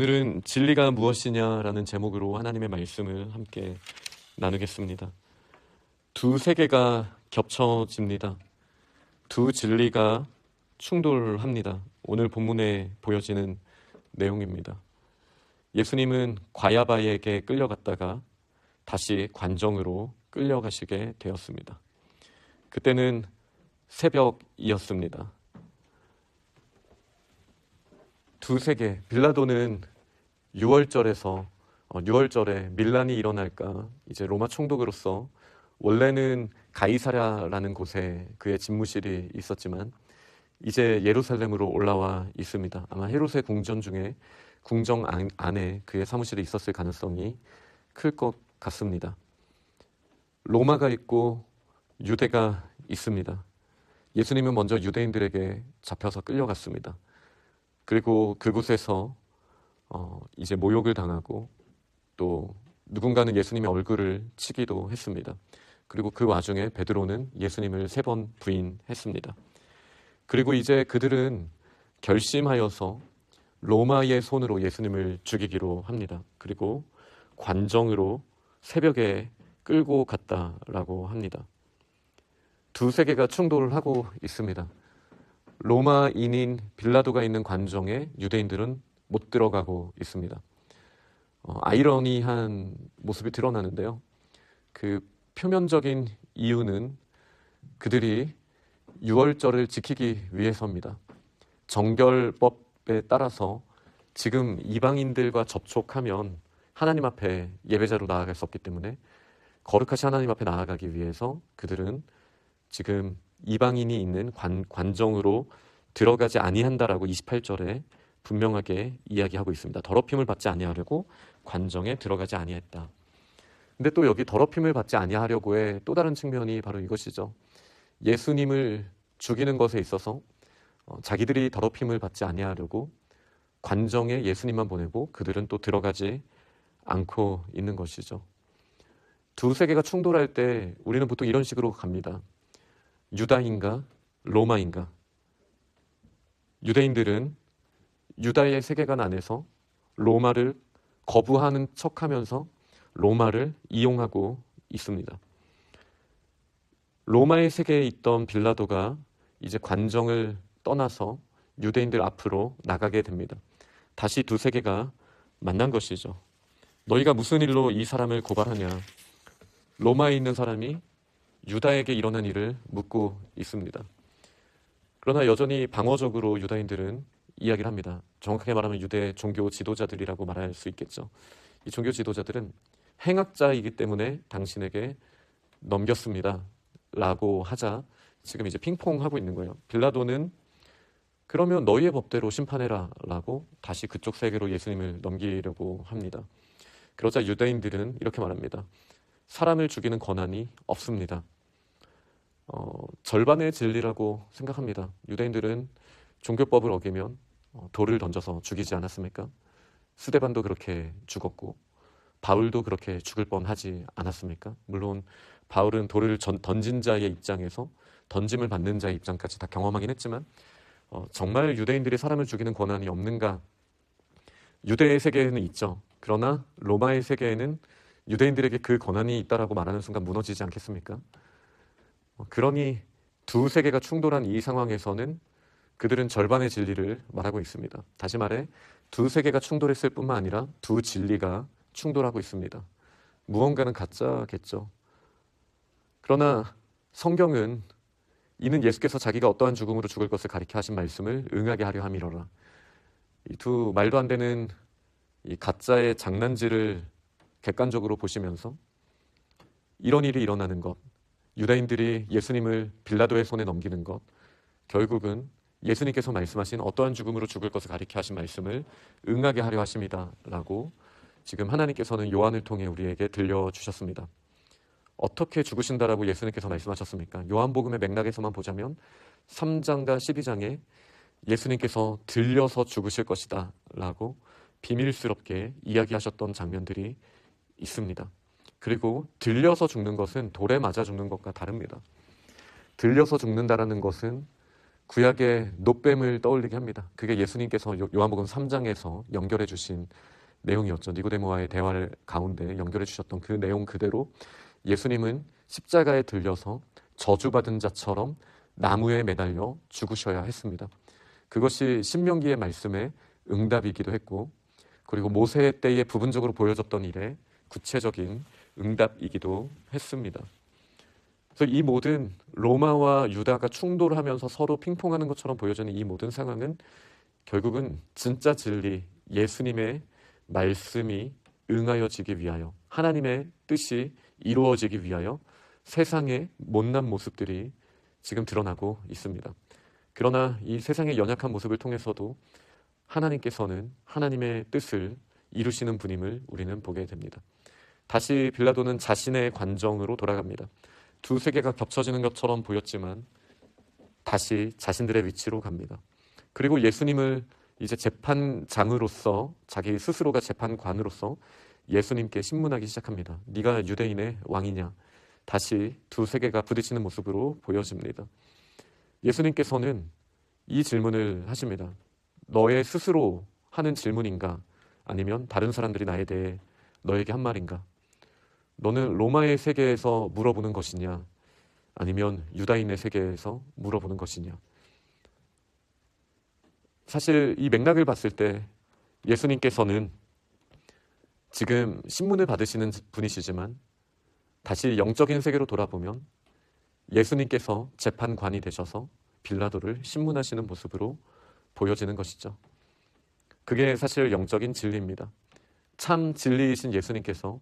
오늘은 진리가 무엇이냐라는 제목으로 하나님의 말씀을 함께 나누겠습니다. 두 세계가 겹쳐집니다. 두 진리가 충돌합니다. 오늘 본문에 보여지는 내용입니다. 예수님은 과야바에게 끌려갔다가 다시 관정으로 끌려가시게 되었습니다. 그때는 새벽이었습니다. 두 세계, 빌라도는 6월절에 밀란이 일어날까 이제 로마 총독으로서 원래는 가이사랴라는 곳에 그의 집무실이 있었지만 이제 예루살렘으로 올라와 있습니다. 아마 헤롯의 궁전 중에 궁정 안에 그의 사무실이 있었을 가능성이 클 것 같습니다. 로마가 있고 유대가 있습니다. 예수님은 먼저 유대인들에게 잡혀서 끌려갔습니다. 그리고 그곳에서 이제 모욕을 당하고 또 누군가는 예수님의 얼굴을 치기도 했습니다. 그리고 그 와중에 베드로는 예수님을 3번 부인했습니다. 그리고 이제 그들은 결심하여서 로마의 손으로 예수님을 죽이기로 합니다. 그리고 관정으로 새벽에 끌고 갔다라고 합니다. 두 세계가 충돌을 하고 있습니다. 로마인인 빌라도가 있는 관정에 유대인들은 못 들어가고 있습니다. 아이러니한 모습이 드러나는데요. 그 표면적인 이유는 그들이 유월절을 지키기 위해서입니다. 정결법에 따라서 지금 이방인들과 접촉하면 하나님 앞에 예배자로 나아갈 수 없기 때문에 거룩하신 하나님 앞에 나아가기 위해서 그들은 지금 이방인이 있는 관정으로 들어가지 아니한다라고 28절에 분명하게 이야기하고 있습니다. 더럽힘을 받지 아니하려고 관정에 들어가지 아니했다. 근데 또 여기 더럽힘을 받지 아니하려고의 또 다른 측면이 바로 이것이죠. 예수님을 죽이는 것에 있어서 자기들이 더럽힘을 받지 아니하려고 관정에 예수님만 보내고 그들은 또 들어가지 않고 있는 것이죠. 두 세계가 충돌할 때 우리는 보통 이런 식으로 갑니다. 유다인가 로마인가? 유대인들은 유다의 세계관 안에서 로마를 거부하는 척하면서 로마를 이용하고 있습니다. 로마의 세계에 있던 빌라도가 이제 관정을 떠나서 유대인들 앞으로 나가게 됩니다. 다시 두 세계가 만난 것이죠. 너희가 무슨 일로 이 사람을 고발하냐? 로마에 있는 사람이 유다에게 일어난 일을 묻고 있습니다. 그러나 여전히 방어적으로 유다인들은 이야기를 합니다. 정확하게 말하면 유대 종교 지도자들이라고 말할 수 있겠죠. 이 종교 지도자들은 행악자이기 때문에 당신에게 넘겼습니다 라고 하자 지금 이제 핑퐁하고 있는 거예요. 빌라도는 그러면 너희의 법대로 심판해라 라고 다시 그쪽 세계로 예수님을 넘기려고 합니다. 그러자 유대인들은 이렇게 말합니다. 사람을 죽이는 권한이 없습니다. 절반의 진리라고 생각합니다. 유대인들은 종교법을 어기면 돌을 던져서 죽이지 않았습니까? 스데반도 그렇게 죽었고 바울도 그렇게 죽을 뻔하지 않았습니까? 물론 바울은 돌을 던진 자의 입장에서 던짐을 받는 자의 입장까지 다 경험하긴 했지만 정말 유대인들이 사람을 죽이는 권한이 없는가? 유대의 세계에는 있죠. 그러나 로마의 세계에는 유대인들에게 그 권한이 있다라고 말하는 순간 무너지지 않겠습니까? 그러니 두 세계가 충돌한 이 상황에서는 그들은 절반의 진리를 말하고 있습니다. 다시 말해 두 세계가 충돌했을 뿐만 아니라 두 진리가 충돌하고 있습니다. 무언가는 가짜겠죠. 그러나 성경은 이는 예수께서 자기가 어떠한 죽음으로 죽을 것을 가리켜 하신 말씀을 응하게 하려 함이로라. 이 두 말도 안 되는 이 가짜의 장난질을 객관적으로 보시면서 이런 일이 일어나는 것, 유다인들이 예수님을 빌라도의 손에 넘기는 것, 결국은 예수님께서 말씀하신 어떠한 죽음으로 죽을 것을 가리켜 하신 말씀을 응하게 하려 하십니다 라고 지금 하나님께서는 요한을 통해 우리에게 들려주셨습니다. 어떻게 죽으신다라고 예수님께서 말씀하셨습니까? 요한복음의 맥락에서만 보자면 3장과 12장에 예수님께서 들려서 죽으실 것이다 라고 비밀스럽게 이야기하셨던 장면들이 있습니다. 그리고 들려서 죽는 것은 돌에 맞아 죽는 것과 다릅니다. 들려서 죽는다라는 것은 구약의 놋뱀을 떠올리게 합니다. 그게 예수님께서 요한복음 3장에서 연결해 주신 내용이었죠. 니고데모와의 대화를 가운데 연결해 주셨던 그 내용 그대로 예수님은 십자가에 들려서 저주받은 자처럼 나무에 매달려 죽으셔야 했습니다. 그것이 신명기의 말씀의 응답이기도 했고, 그리고 모세 때에 부분적으로 보여졌던 일의 구체적인 응답이기도 했습니다. 그래서 이 모든 로마와 유다가 충돌하면서 서로 핑퐁하는 것처럼 보여지는 이 모든 상황은 결국은 진짜 진리, 예수님의 말씀이 응하여지기 위하여, 하나님의 뜻이 이루어지기 위하여 세상의 못난 모습들이 지금 드러나고 있습니다. 그러나 이 세상의 연약한 모습을 통해서도 하나님께서는 하나님의 뜻을 이루시는 분임을 우리는 보게 됩니다. 다시 빌라도는 자신의 관정으로 돌아갑니다. 두 세계가 겹쳐지는 것처럼 보였지만 다시 자신들의 위치로 갑니다. 그리고 예수님을 이제 재판장으로서, 자기 스스로가 재판관으로서 예수님께 신문하기 시작합니다. 네가 유대인의 왕이냐? 다시 두 세계가 부딪히는 모습으로 보여집니다. 예수님께서는 이 질문을 하십니다. 너의 스스로 하는 질문인가? 아니면 다른 사람들이 나에 대해 너에게 한 말인가? 너는 로마의 세계에서 물어보는 것이냐? 아니면 유다인의 세계에서 물어보는 것이냐? 사실 이 맥락을 봤을 때 예수님께서는 지금 신문을 받으시는 분이시지만 다시 영적인 세계로 돌아보면 예수님께서 재판관이 되셔서 빌라도를 신문하시는 모습으로 보여지는 것이죠. 그게 사실 영적인 진리입니다. 참 진리이신 예수님께서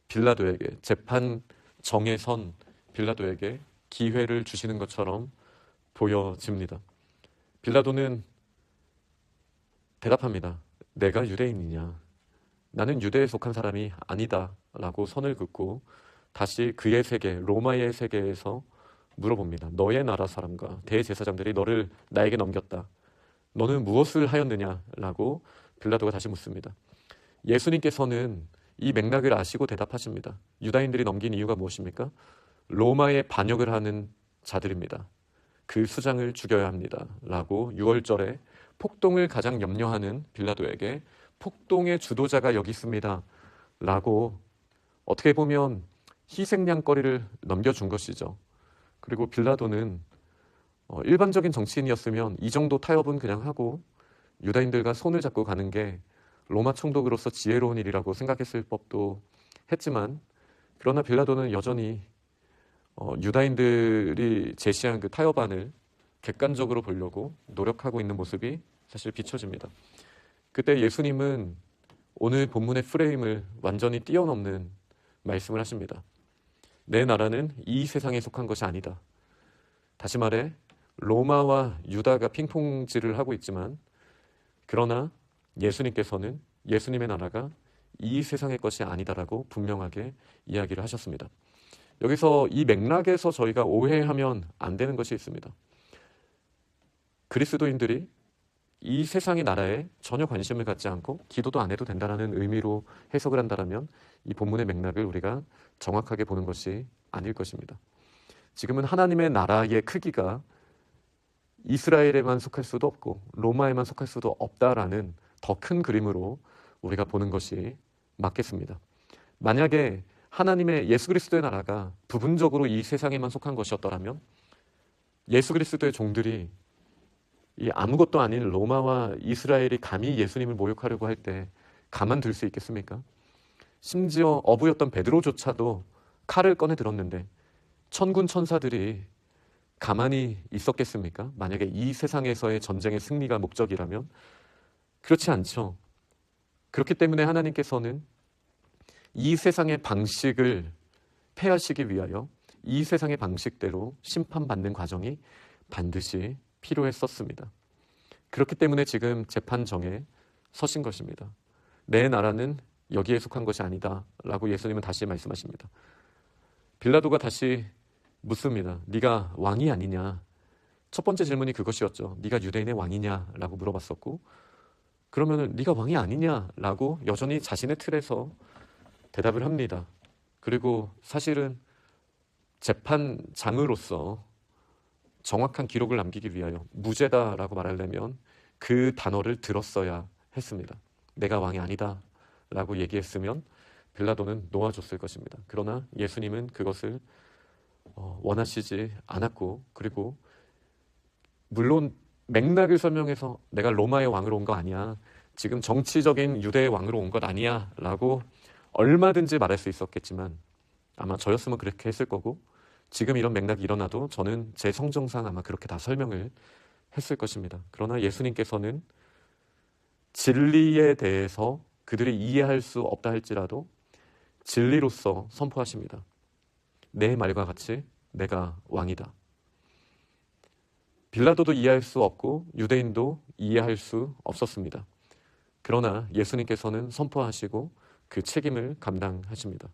빌라도에게, 재판정에 선 빌라도에게 기회를 주시는 것처럼 보여집니다. 빌라도는 대답합니다. 내가 유대인이냐? 나는 유대에 속한 사람이 아니다 라고 선을 긋고 다시 그의 세계, 로마의 세계에서 물어봅니다. 너의 나라 사람과 대제사장들이 너를 나에게 넘겼다. 너는 무엇을 하였느냐? 라고 빌라도가 다시 묻습니다. 예수님께서는 이 맥락을 아시고 대답하십니다. 유다인들이 넘긴 이유가 무엇입니까? 로마에 반역을 하는 자들입니다. 그 수장을 죽여야 합니다. 라고 6월절에 폭동을 가장 염려하는 빌라도에게 폭동의 주도자가 여기 있습니다. 라고 어떻게 보면 희생양거리를 넘겨준 것이죠. 그리고 빌라도는 일반적인 정치인이었으면 이 정도 타협은 그냥 하고 유다인들과 손을 잡고 가는 게 로마 총독으로서 지혜로운 일이라고 생각했을 법도 했지만, 그러나 빌라도는 여전히 유다인들이 제시한 그 타협안을 객관적으로 보려고 노력하고 있는 모습이 사실 비춰집니다. 그때 예수님은 오늘 본문의 프레임을 완전히 뛰어넘는 말씀을 하십니다. 내 나라는 이 세상에 속한 것이 아니다. 다시 말해 로마와 유다가 핑퐁질을 하고 있지만, 그러나 예수님께서는 예수님의 나라가 이 세상의 것이 아니다라고 분명하게 이야기를 하셨습니다. 여기서 이 맥락에서 저희가 오해하면 안 되는 것이 있습니다. 그리스도인들이 이 세상의 나라에 전혀 관심을 갖지 않고 기도도 안 해도 된다는 의미로 해석을 한다면 이 본문의 맥락을 우리가 정확하게 보는 것이 아닐 것입니다. 지금은 하나님의 나라의 크기가 이스라엘에만 속할 수도 없고 로마에만 속할 수도 없다라는 더 큰 그림으로 우리가 보는 것이 맞겠습니다. 만약에 하나님의 예수 그리스도의 나라가 부분적으로 이 세상에만 속한 것이었더라면 예수 그리스도의 종들이 이 아무것도 아닌 로마와 이스라엘이 감히 예수님을 모욕하려고 할 때 가만둘 수 있겠습니까? 심지어 어부였던 베드로조차도 칼을 꺼내 들었는데 천군 천사들이 가만히 있었겠습니까? 만약에 이 세상에서의 전쟁의 승리가 목적이라면 그렇지 않죠. 그렇기 때문에 하나님께서는 이 세상의 방식을 폐하시기 위하여 이 세상의 방식대로 심판받는 과정이 반드시 필요했었습니다. 그렇기 때문에 지금 재판정에 서신 것입니다. 내 나라는 여기에 속한 것이 아니다 라고 예수님은 다시 말씀하십니다. 빌라도가 다시 묻습니다. 네가 왕이 아니냐? 첫 번째 질문이 그것이었죠. 네가 유대인의 왕이냐? 라고 물어봤었고, 그러면은 네가 왕이 아니냐? 라고 여전히 자신의 틀에서 대답을 합니다. 그리고 사실은 재판장으로서 정확한 기록을 남기기 위하여 무죄다라고 말하려면 그 단어를 들었어야 했습니다. 내가 왕이 아니다 라고 얘기했으면 빌라도는 놓아줬을 것입니다. 그러나 예수님은 그것을 원하시지 않았고, 그리고 물론 맥락을 설명해서 내가 로마의 왕으로 온 거 아니야, 지금 정치적인 유대의 왕으로 온 것 아니야 라고 얼마든지 말할 수 있었겠지만, 아마 저였으면 그렇게 했을 거고, 지금 이런 맥락이 일어나도 저는 제 성정상 아마 그렇게 다 설명을 했을 것입니다. 그러나 예수님께서는 진리에 대해서 그들이 이해할 수 없다 할지라도 진리로서 선포하십니다. 내 말과 같이 내가 왕이다. 빌라도도 이해할 수 없고 유대인도 이해할 수 없었습니다. 그러나 예수님께서는 선포하시고 그 책임을 감당하십니다.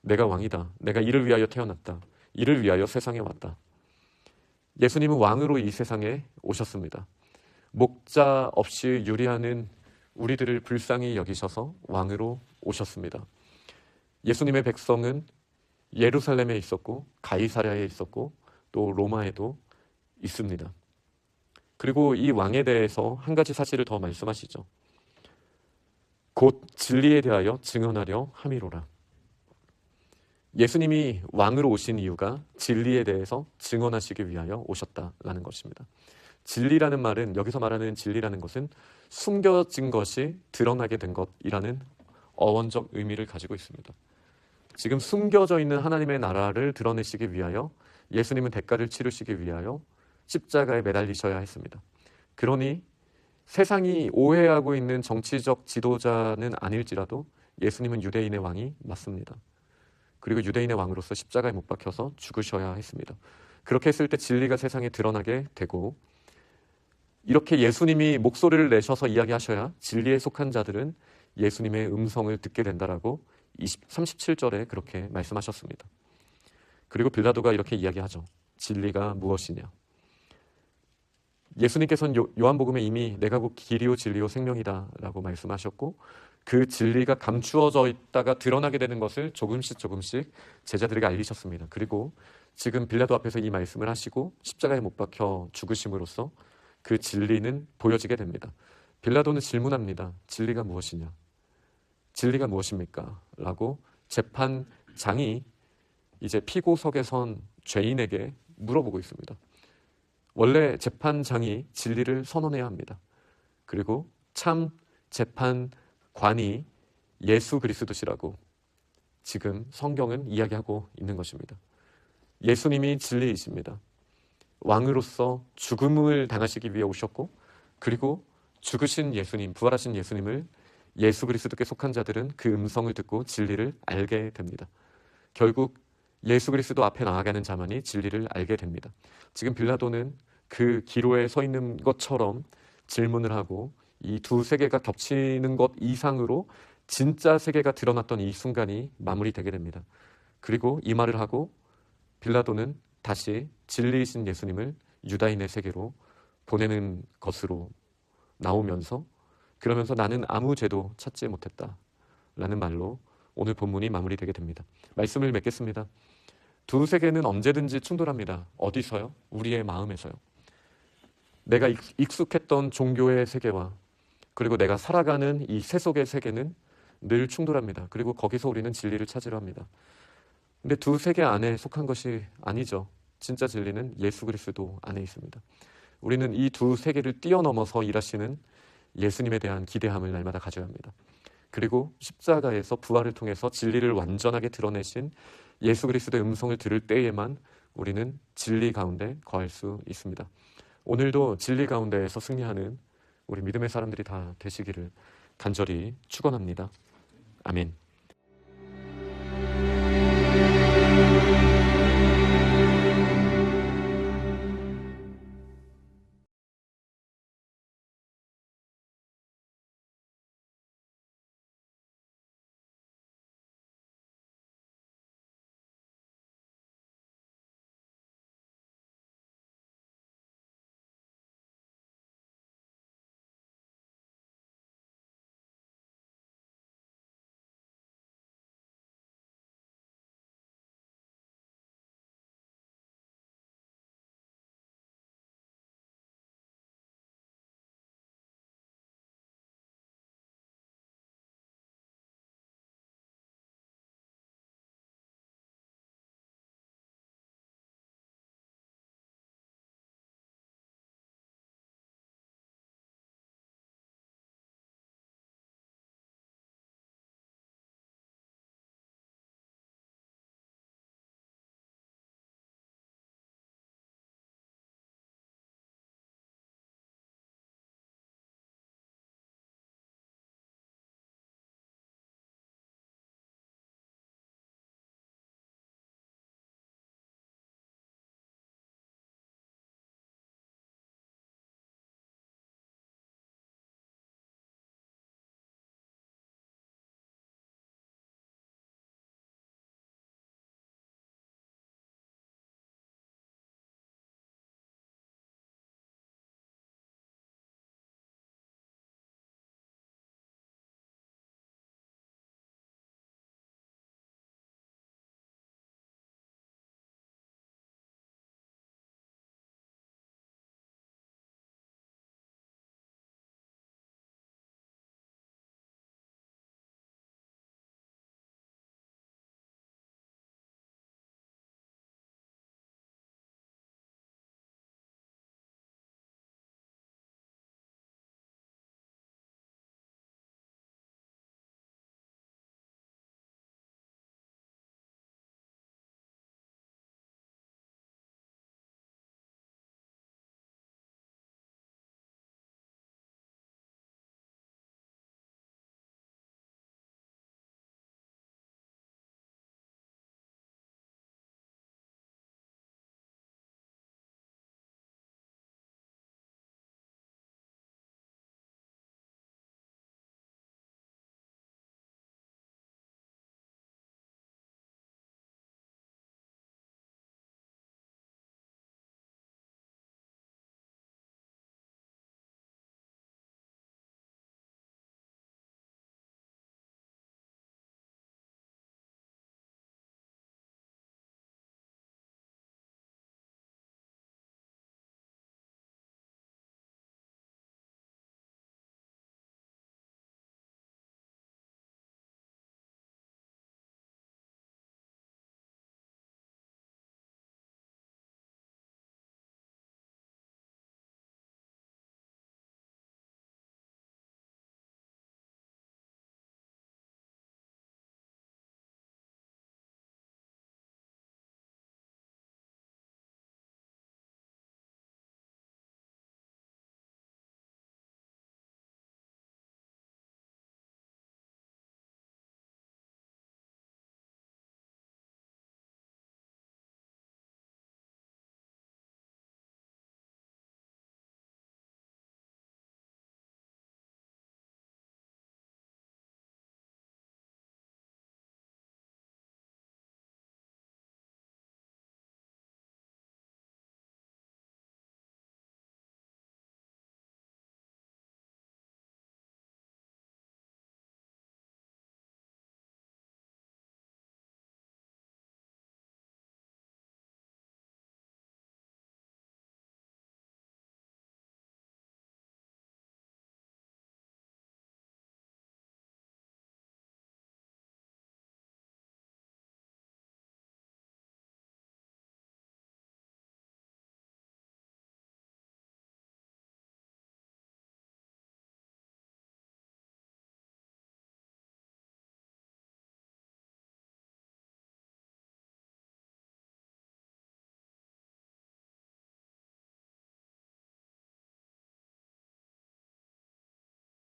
내가 왕이다. 내가 이를 위하여 태어났다. 이를 위하여 세상에 왔다. 예수님은 왕으로 이 세상에 오셨습니다. 목자 없이 유리하는 우리들을 불쌍히 여기셔서 왕으로 오셨습니다. 예수님의 백성은 예루살렘에 있었고 가이사랴에 있었고 또 로마에도 있습니다. 그리고 이 왕에 대해서 한 가지 사실을 더 말씀하시죠. 곧 진리에 대하여 증언하려 함이로라. 예수님이 왕으로 오신 이유가 진리에 대해서 증언하시기 위하여 오셨다라는 것입니다. 진리라는 말은, 여기서 말하는 진리라는 것은 숨겨진 것이 드러나게 된 것이라는 어원적 의미를 가지고 있습니다. 지금 숨겨져 있는 하나님의 나라를 드러내시기 위하여 예수님은 대가를 치르시기 위하여 십자가에 매달리셔야 했습니다. 그러니 세상이 오해하고 있는 정치적 지도자는 아닐지라도 예수님은 유대인의 왕이 맞습니다. 그리고 유대인의 왕으로서 십자가에 못 박혀서 죽으셔야 했습니다. 그렇게 했을 때 진리가 세상에 드러나게 되고, 이렇게 예수님이 목소리를 내셔서 이야기하셔야 진리에 속한 자들은 예수님의 음성을 듣게 된다라고 37절에 그렇게 말씀하셨습니다. 그리고 빌라도가 이렇게 이야기하죠. 진리가 무엇이냐. 예수님께서는 요한복음에 이미 내가 곧 길이요 진리요 생명이다 라고 말씀하셨고, 그 진리가 감추어져 있다가 드러나게 되는 것을 조금씩 제자들에게 알리셨습니다. 그리고 지금 빌라도 앞에서 이 말씀을 하시고 십자가에 못 박혀 죽으심으로써 그 진리는 보여지게 됩니다. 빌라도는 질문합니다. 진리가 무엇이냐? 진리가 무엇입니까? 라고 재판장이 이제 피고석에 선 죄인에게 물어보고 있습니다. 원래 재판장이 진리를 선언해야 합니다. 그리고 참 재판관이 예수 그리스도시라고 지금 성경은 이야기하고 있는 것입니다. 예수님이 진리이십니다. 왕으로서 죽음을 당하시기 위해 오셨고, 그리고 죽으신 예수님, 부활하신 예수님을 예수 그리스도께 속한 자들은 그 음성을 듣고 진리를 알게 됩니다. 결국 예수 그리스도 앞에 나아가는 자만이 진리를 알게 됩니다. 지금 빌라도는 그 기로에 서 있는 것처럼 질문을 하고, 이 두 세계가 겹치는 것 이상으로 진짜 세계가 드러났던 이 순간이 마무리되게 됩니다. 그리고 이 말을 하고 빌라도는 다시 진리이신 예수님을 유다인의 세계로 보내는 것으로 나오면서, 그러면서 나는 아무 죄도 찾지 못했다 라는 말로 오늘 본문이 마무리되게 됩니다. 말씀을 맺겠습니다. 두 세계는 언제든지 충돌합니다. 어디서요? 우리의 마음에서요. 내가 익숙했던 종교의 세계와 그리고 내가 살아가는 이 세속의 세계는 늘 충돌합니다. 그리고 거기서 우리는 진리를 찾으려 합니다. 근데 두 세계 안에 속한 것이 아니죠. 진짜 진리는 예수 그리스도 안에 있습니다. 우리는 이 두 세계를 뛰어넘어서 일하시는 예수님에 대한 기대함을 날마다 가져야 합니다. 그리고 십자가에서 부활을 통해서 진리를 완전하게 드러내신 예수 그리스도의 음성을 들을 때에만 우리는 진리 가운데 거할 수 있습니다. 오늘도 진리 가운데에서 승리하는 우리 믿음의 사람들이 다 되시기를 간절히 축원합니다. 아멘.